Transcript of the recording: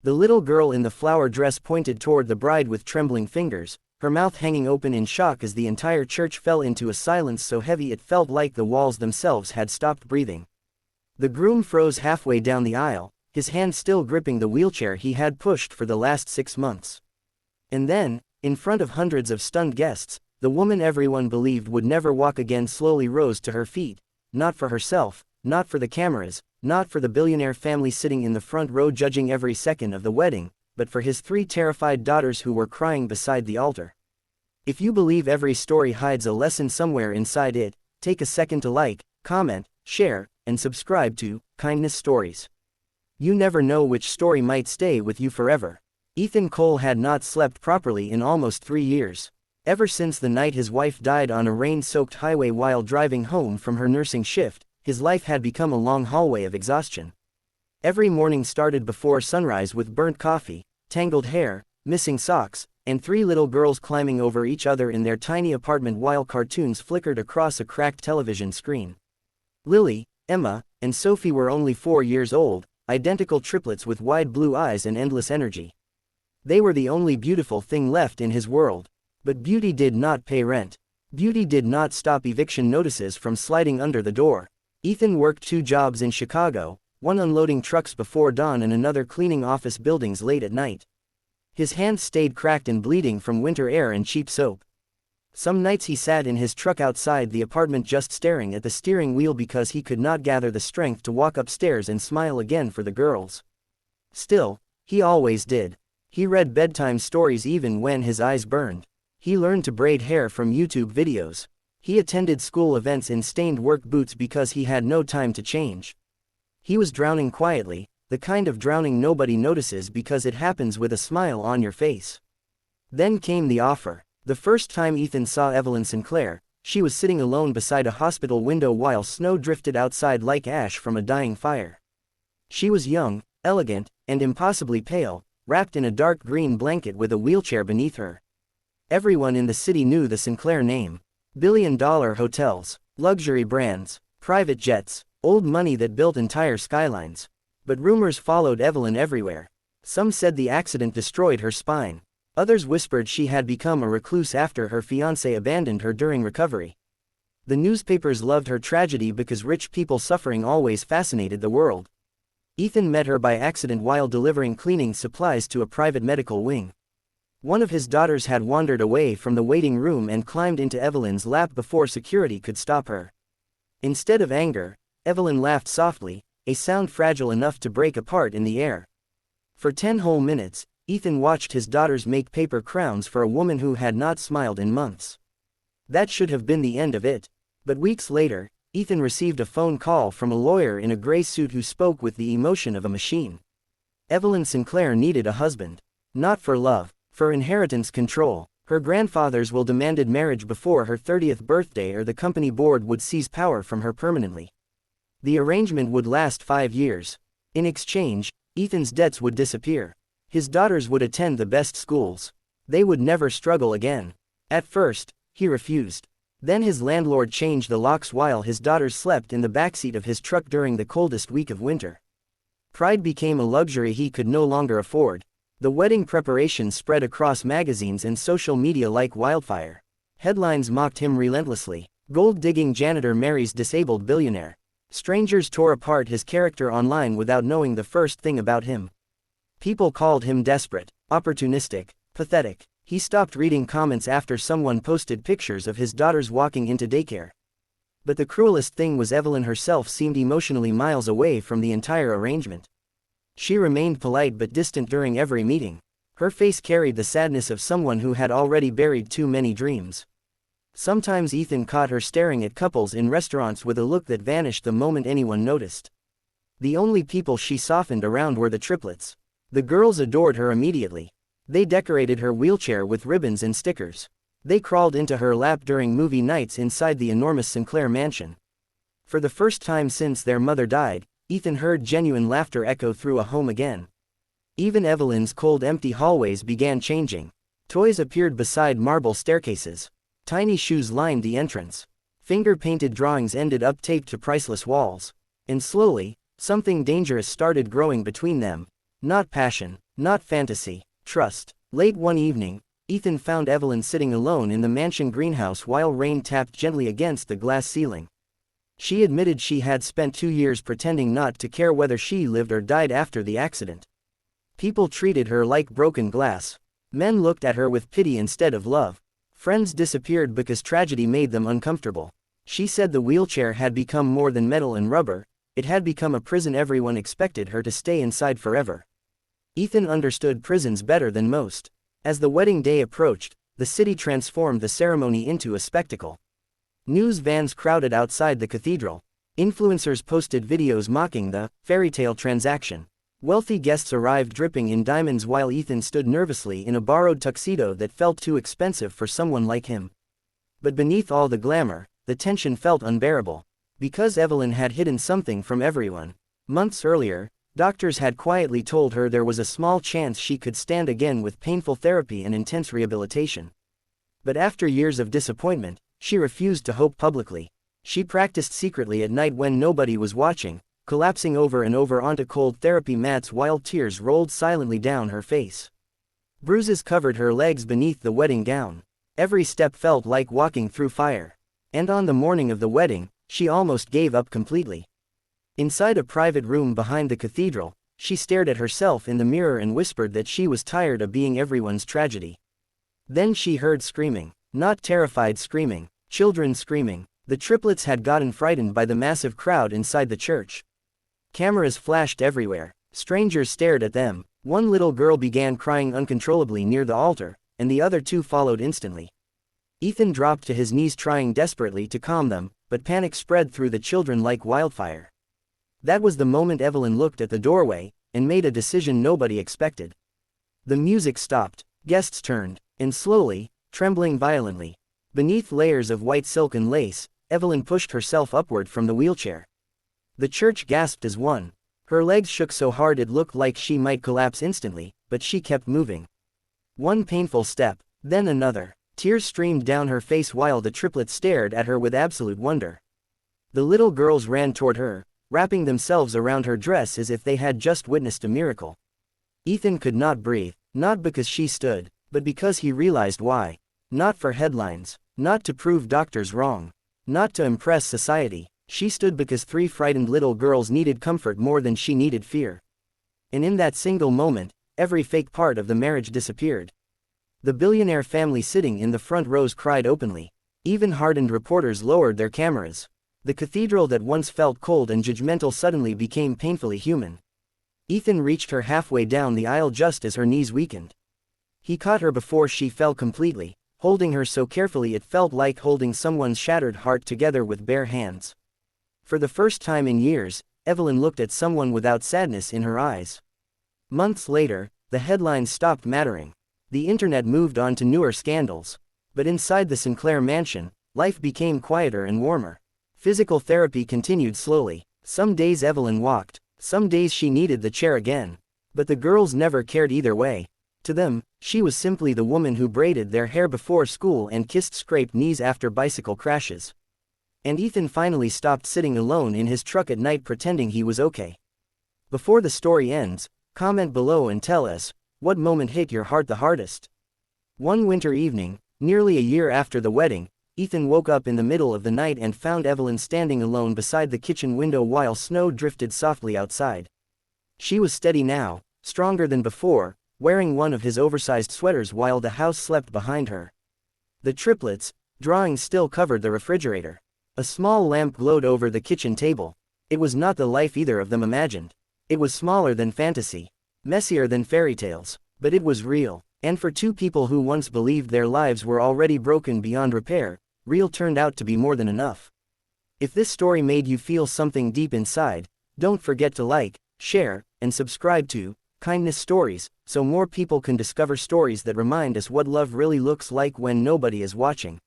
The little girl in the flower dress pointed toward the bride with trembling fingers, her mouth hanging open in shock as the entire church fell into a silence so heavy it felt like the walls themselves had stopped breathing. The groom froze halfway down the aisle, his hand still gripping the wheelchair he had pushed for the last 6 months. And then, in front of hundreds of stunned guests, the woman everyone believed would never walk again slowly rose to her feet, not for herself, not for the cameras, not for the billionaire family sitting in the front row judging every second of the wedding, but for his 3 terrified daughters who were crying beside the altar. If you believe every story hides a lesson somewhere inside it, take a second to like, comment, share, and subscribe to Kindness Stories. You never know which story might stay with you forever. Ethan Cole had not slept properly in almost 3 years. Ever since the night his wife died on a rain-soaked highway while driving home from her nursing shift, his life had become a long hallway of exhaustion. Every morning started before sunrise with burnt coffee, tangled hair, missing socks, and 3 little girls climbing over each other in their tiny apartment while cartoons flickered across a cracked television screen. Lily, Emma, and Sophie were only 4 years old, identical triplets with wide blue eyes and endless energy. They were the only beautiful thing left in his world. But beauty did not pay rent. Beauty did not stop eviction notices from sliding under the door. Ethan worked 2 jobs in Chicago, one unloading trucks before dawn and another cleaning office buildings late at night. His hands stayed cracked and bleeding from winter air and cheap soap. Some nights he sat in his truck outside the apartment just staring at the steering wheel because he could not gather the strength to walk upstairs and smile again for the girls. Still, he always did. He read bedtime stories even when his eyes burned. He learned to braid hair from YouTube videos. He attended school events in stained work boots because he had no time to change. He was drowning quietly, the kind of drowning nobody notices because it happens with a smile on your face. Then came the offer. The first time Ethan saw Evelyn Sinclair, she was sitting alone beside a hospital window while snow drifted outside like ash from a dying fire. She was young, elegant, and impossibly pale, wrapped in a dark green blanket with a wheelchair beneath her. Everyone in the city knew the Sinclair name. Billion-dollar hotels, luxury brands, private jets, old money that built entire skylines. But rumors followed Evelyn everywhere. Some said the accident destroyed her spine. Others whispered she had become a recluse after her fiancé abandoned her during recovery. The newspapers loved her tragedy because rich people suffering always fascinated the world. Ethan met her by accident while delivering cleaning supplies to a private medical wing. One of his daughters had wandered away from the waiting room and climbed into Evelyn's lap before security could stop her. Instead of anger, Evelyn laughed softly, a sound fragile enough to break apart in the air. For 10 whole minutes, Ethan watched his daughters make paper crowns for a woman who had not smiled in months. That should have been the end of it. But weeks later, Ethan received a phone call from a lawyer in a gray suit who spoke with the emotion of a machine. Evelyn Sinclair needed a husband. Not for love. For inheritance control. Her grandfathers will demanded marriage before her 30th birthday or the company board would seize power from her permanently. The arrangement would last 5 years. In exchange, Ethan's debts would disappear. His daughters would attend the best schools. They would never struggle again. At first, he refused. Then his landlord changed the locks while his daughters slept in the backseat of his truck during the coldest week of winter. Pride became a luxury he could no longer afford. The wedding preparations spread across magazines and social media like wildfire. Headlines mocked him relentlessly. Gold-digging janitor marries disabled billionaire. Strangers tore apart his character online without knowing the first thing about him. People called him desperate, opportunistic, pathetic. He stopped reading comments after someone posted pictures of his daughters walking into daycare. But the cruelest thing was Evelyn herself seemed emotionally miles away from the entire arrangement. She remained polite but distant during every meeting. Her face carried the sadness of someone who had already buried too many dreams. Sometimes Ethan caught her staring at couples in restaurants with a look that vanished the moment anyone noticed. The only people she softened around were the triplets. The girls adored her immediately. They decorated her wheelchair with ribbons and stickers. They crawled into her lap during movie nights inside the enormous Sinclair mansion. For the first time since their mother died, Ethan heard genuine laughter echo through a home again. Even Evelyn's cold empty hallways began changing. Toys appeared beside marble staircases. Tiny shoes lined the entrance. Finger-painted drawings ended up taped to priceless walls. And slowly, something dangerous started growing between them. Not passion, Not fantasy. Trust. Late one evening, Ethan found Evelyn sitting alone in the mansion greenhouse while rain tapped gently against the glass ceiling. She admitted she had spent 2 years pretending not to care whether she lived or died after the accident. People treated her like broken glass. Men looked at her with pity instead of love. Friends disappeared because tragedy made them uncomfortable. She said the wheelchair had become more than metal and rubber, it had become a prison everyone expected her to stay inside forever. Ethan understood prisons better than most. As the wedding day approached, the city transformed the ceremony into a spectacle. News vans crowded outside the cathedral. Influencers posted videos mocking the fairy tale transaction. Wealthy guests arrived dripping in diamonds while Ethan stood nervously in a borrowed tuxedo that felt too expensive for someone like him. But beneath all the glamour, the tension felt unbearable. Because Evelyn had hidden something from everyone. Months earlier, doctors had quietly told her there was a small chance she could stand again with painful therapy and intense rehabilitation. But after years of disappointment, she refused to hope publicly. She practiced secretly at night when nobody was watching, collapsing over and over onto cold therapy mats while tears rolled silently down her face. Bruises covered her legs beneath the wedding gown. Every step felt like walking through fire. And on the morning of the wedding, she almost gave up completely. Inside a private room behind the cathedral, she stared at herself in the mirror and whispered that she was tired of being everyone's tragedy. Then she heard screaming. Not terrified screaming. Children screaming. The triplets had gotten frightened by the massive crowd inside the church. Cameras flashed everywhere. Strangers stared at them. One little girl began crying uncontrollably near the altar, and the other two followed instantly. Ethan dropped to his knees trying desperately to calm them, but panic spread through the children like wildfire. That was the moment Evelyn looked at the doorway, and made a decision nobody expected. The music stopped, guests turned, and slowly, trembling violently, beneath layers of white silk and lace, Evelyn pushed herself upward from the wheelchair. The church gasped as one. Her legs shook so hard it looked like she might collapse instantly, but she kept moving. One painful step, then another. Tears streamed down her face while the triplets stared at her with absolute wonder. The little girls ran toward her, wrapping themselves around her dress as if they had just witnessed a miracle. Ethan could not breathe, not because she stood, but because he realized why. Not for headlines, not to prove doctors wrong, not to impress society. She stood because 3 frightened little girls needed comfort more than she needed fear. And in that single moment, every fake part of the marriage disappeared. The billionaire family sitting in the front rows cried openly. Even hardened reporters lowered their cameras. The cathedral that once felt cold and judgmental suddenly became painfully human. Ethan reached her halfway down the aisle just as her knees weakened. He caught her before she fell completely, holding her so carefully it felt like holding someone's shattered heart together with bare hands. For the first time in years, Evelyn looked at someone without sadness in her eyes. Months later, the headlines stopped mattering. The internet moved on to newer scandals. But inside the Sinclair mansion, life became quieter and warmer. Physical therapy continued slowly. Some days Evelyn walked, some days she needed the chair again. But the girls never cared either way. To them, she was simply the woman who braided their hair before school and kissed scraped knees after bicycle crashes. And Ethan finally stopped sitting alone in his truck at night pretending he was okay. Before the story ends, comment below and tell us, what moment hit your heart the hardest? One winter evening, nearly a year after the wedding, Ethan woke up in the middle of the night and found Evelyn standing alone beside the kitchen window while snow drifted softly outside. She was steady now, stronger than before, wearing one of his oversized sweaters while the house slept behind her. The triplets, drawings still covered the refrigerator. A small lamp glowed over the kitchen table. It was not the life either of them imagined. It was smaller than fantasy, messier than fairy tales, but it was real. And for 2 people who once believed their lives were already broken beyond repair, real turned out to be more than enough. If this story made you feel something deep inside, don't forget to like, share, and subscribe to Kindness Stories, so more people can discover stories that remind us what love really looks like when nobody is watching.